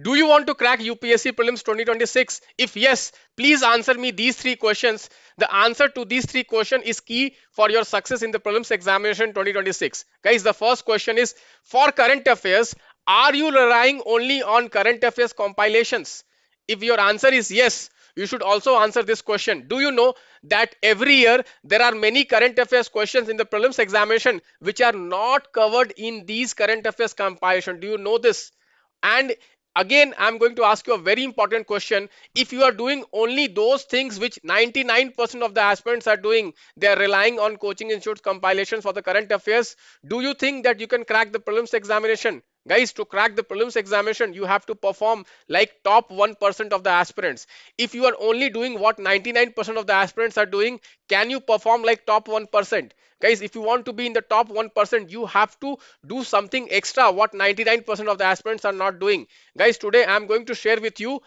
Do you want to crack UPSC prelims 2026? If yes, please answer me these three questions. The answer to these three questions is key for your success in the prelims examination 2026. Guys, the first question is, for current affairs, are you relying only on current affairs compilations? If your answer is yes, you should also answer this question. Do you know that every year there are many current affairs questions in the prelims examination which are not covered in these current affairs compilation? Do you know this? And again, I'm going to ask you a very important question. If you are doing only those things which 99% of the aspirants are doing, they are relying on coaching institutes compilations for the current affairs, do you think that you can crack the prelims examination? Guys, to crack the prelims examination, you have to perform like top 1% of the aspirants. If you are only doing what 99% of the aspirants are doing, can you perform like top 1%? Guys, if you want to be in the top 1%, you have to do something extra what 99% of the aspirants are not doing. Guys, today I'm going to share with you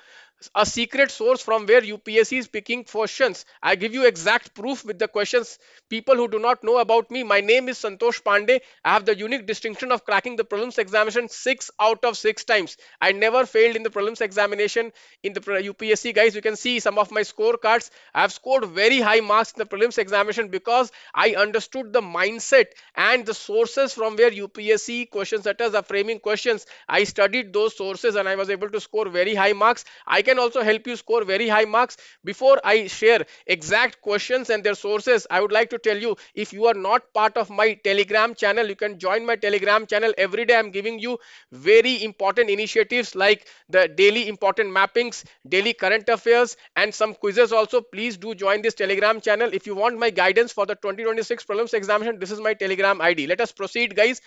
a secret source from where UPSC is picking questions. I give you exact proof with the questions. People who do not know about me, my name is Santosh Pandey. I have the unique distinction of cracking the prelims examination 6 out of 6 times. I never failed in the prelims examination in the UPSC. Guys, you can see some of my scorecards. I have scored very high marks in the prelims examination because I understood the mindset and the sources from where UPSC question setters are framing questions. I studied those sources and I was able to score very high marks. I can also help you score very high marks. Before I share exact questions and their sources, I would like to tell you, if you are not part of my Telegram channel, you can join my Telegram channel. Every day I'm giving you very important initiatives like the daily important mappings, daily current affairs, and some quizzes also. Please do join this Telegram channel. If you want my guidance for the 2026 prelims examination, this is my Telegram ID. Let us proceed, guys.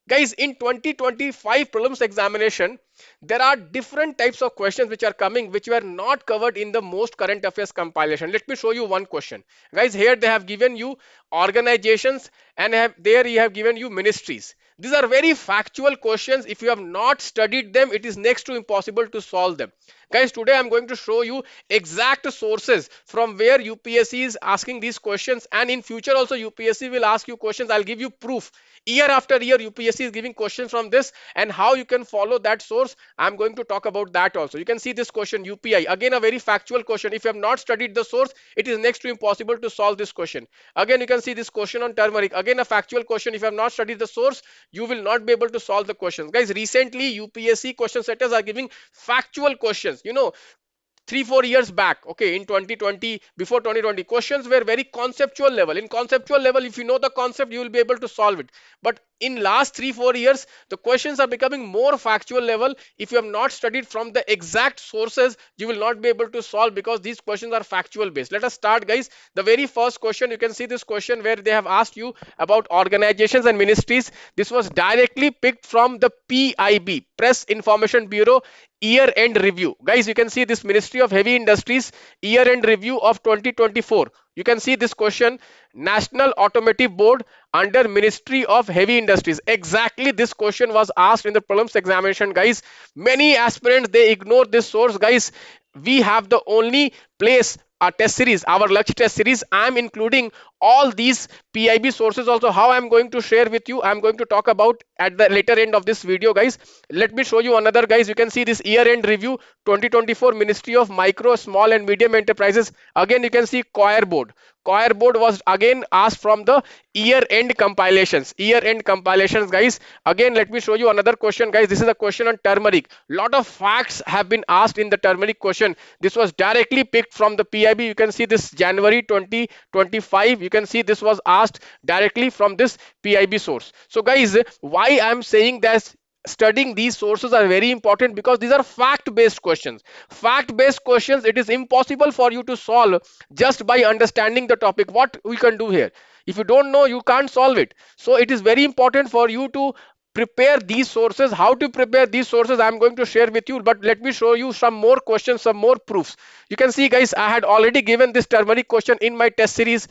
Guys, in 2025 prelims examination, there are different types of questions which are coming which were not covered in the most current affairs compilation. Let me show you one question. Guys, here they have given you organizations and there you have given you ministries. These are very factual questions. If you have not studied them, it is next to impossible to solve them. Guys, today I'm going to show you exact sources from where UPSC is asking these questions, and in future also UPSC will ask you questions. I'll give you proof. Year after year UPSC is giving questions from this, and how you can follow that source, I'm going to talk about that also. You can see this question, UPI, again a very factual question. If you have not studied the source, it is next to impossible to solve this question. Again, you can see this question on turmeric, again a factual question. If you have not studied the source, you will not be able to solve the questions. Guys, recently UPSC question setters are giving factual questions. 3-4 years back, okay, in 2020, before 2020, questions were very conceptual level. In conceptual level, if you know the concept, you will be able to solve it. But in last 3-4 years, the questions are becoming more factual level. If you have not studied from the exact sources, you will not be able to solve because these questions are factual based. Let us start, guys. The very first question, you can see this question where they have asked you about organizations and ministries. This was directly picked from the PIB, Press Information Bureau, year end review. Guys, you can see this Ministry of Heavy Industries year end review of 2024. You can see this question, National Automotive Board under Ministry of Heavy Industries. Exactly this question was asked in the prelims examination, guys. Many aspirants, they ignore this source. Guys, we have the only place, our test series, our Lakshya test series, I'm including all these PIB sources also. How I'm going to share with you, I'm going to talk about at the later end of this video, guys. Let me show you another, guys. You can see this year end review 2024, Ministry of Micro, Small and Medium Enterprises. Again, you can see Choir Board. Choir Board was again asked from the year end compilations. Year end compilations, guys. Again, let me show you another question, guys. This is a question on turmeric. Lot of facts have been asked in the turmeric question. This was directly picked from the PIB. You can see this January 2025. You can see this was asked directly from this PIB source. So guys, why I'm saying that studying these sources are very important, because these are fact based questions. Fact based questions, it is impossible for you to solve just by understanding the topic. What we can do here, if you don't know, you can't solve it. So it is very important for you to prepare these sources. How to prepare these sources, I'm going to share with you, but let me show you some more questions, some more proofs. You can see, guys, I had already given this turmeric question in my test series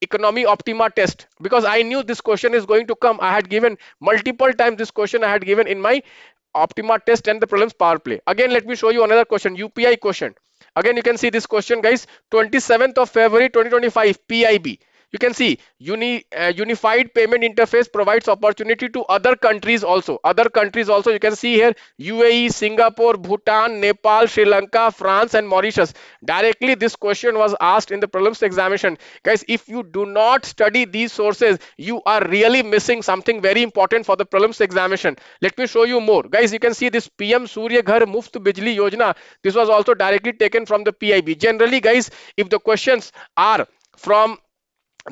economy optima test, because I knew this question is going to come. I had given multiple times this question, I had given in my optima test and the prelims power play. Again, let me show you another question, UPI question. Again, you can see this question, guys, 27th of February 2025, PIB. You can see unified payment interface provides opportunity to other countries also. Other countries also, you can see here UAE, Singapore, Bhutan, Nepal, Sri Lanka, France and Mauritius. Directly this question was asked in the prelims examination. Guys, if you do not study these sources, you are really missing something very important for the prelims examination. Let me show you more. Guys, you can see this PM Surya Ghar Muft Bijli Yojana. This was also directly taken from the PIB. Generally, guys, if the questions are from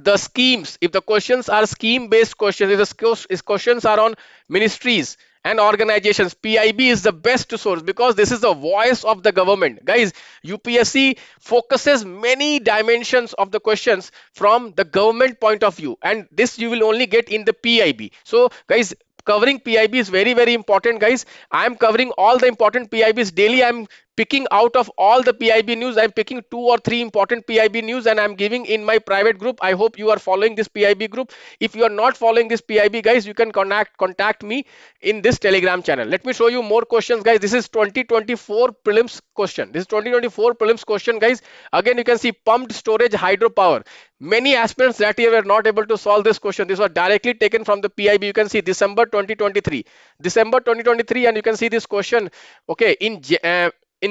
the schemes, if the questions are scheme based questions, if the questions are on ministries and organizations, PIB is the best source because this is the voice of the government. Guys, UPSC focuses many dimensions of the questions from the government point of view, and this you will only get in the PIB. So guys, covering PIB is very very important. Guys, I am covering all the important PIBs daily. I am picking out of all the PIB news. I'm picking 2 or 3 important PIB news and I'm giving in my private group. I hope you are following this PIB group. If you are not following this PIB, guys, you can contact me in this Telegram channel. Let me show you more questions, guys. This is 2024 prelims question. This is 2024 prelims question, guys. Again, you can see pumped storage hydropower. Many aspirants that year were not able to solve this question. This was directly taken from the PIB. You can see December 2023, and you can see this question. Okay, in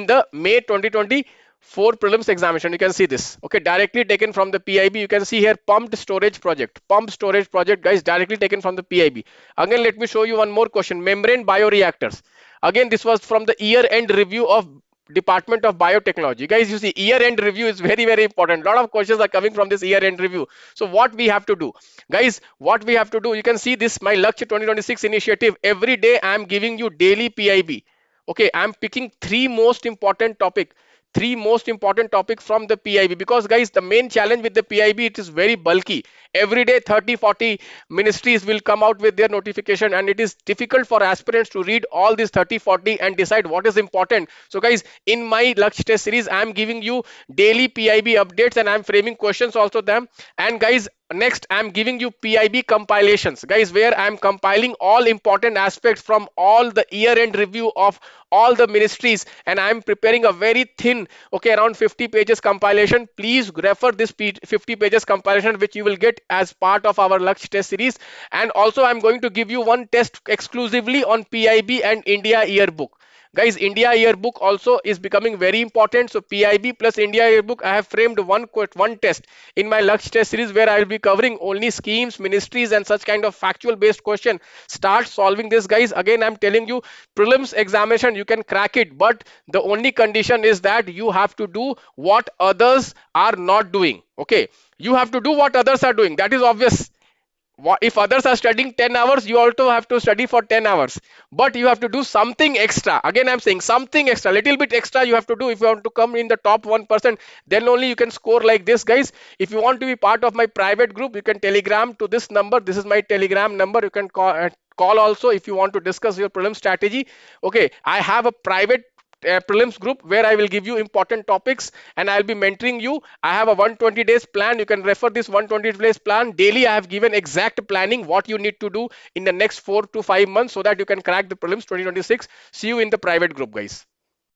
the May 2024 prelims examination, you can see this. Okay, directly taken from the PIB. You can see here pumped storage project, guys, directly taken from the PIB. Again, let me show you one more question. Membrane bioreactors. Again, this was from the year end review of Department of Biotechnology. Guys, you see year end review is very very important. A lot of questions are coming from this year end review. So what we have to do, guys, what we have to do, you can see this my Lakshya 2026 initiative. Every day I am giving you daily PIB. Okay, I'm picking three most important topics from the PIB, because guys, the main challenge with the PIB, it is very bulky. Every day 30-40 ministries will come out with their notification, and it is difficult for aspirants to read all these 30-40 and decide what is important. So guys, in my Lakshya test series, I'm giving you daily PIB updates and I'm framing questions also them. And guys, next I'm giving you PIB compilations, guys, where I'm compiling all important aspects from all the year end review of all the ministries, and I'm preparing a very thin, okay, around 50 pages compilation. Please refer this 50 pages compilation, which you will get as part of our Lakshya test series. And also I'm going to give you one test exclusively on PIB and India yearbook. Guys, India yearbook also is becoming very important. So PIB plus India yearbook, I have framed one test in my Lakshya test series, where I will be covering only schemes, ministries and such kind of factual based question. Start solving this, guys. Again, I'm telling you, prelims examination you can crack it, but the only condition is that you have to do what others are not doing. Okay, you have to do what others are doing. That is obvious. If others are studying 10 hours, you also have to study for 10 hours, but you have to do something extra. Again, I'm saying something extra, little bit extra you have to do. If you want to come in the top 1%, then only you can score like this, guys. If you want to be part of my private group, you can telegram to this number. This is my telegram number. You can call also if you want to discuss your prelim strategy. Okay, I have a private prelims group where I will give you important topics and I'll be mentoring you. I have a 120 days plan. You can refer this 120 days plan. Daily I have given exact planning what you need to do in the next 4 to 5 months so that you can crack the prelims 2026. See you in the private group, guys.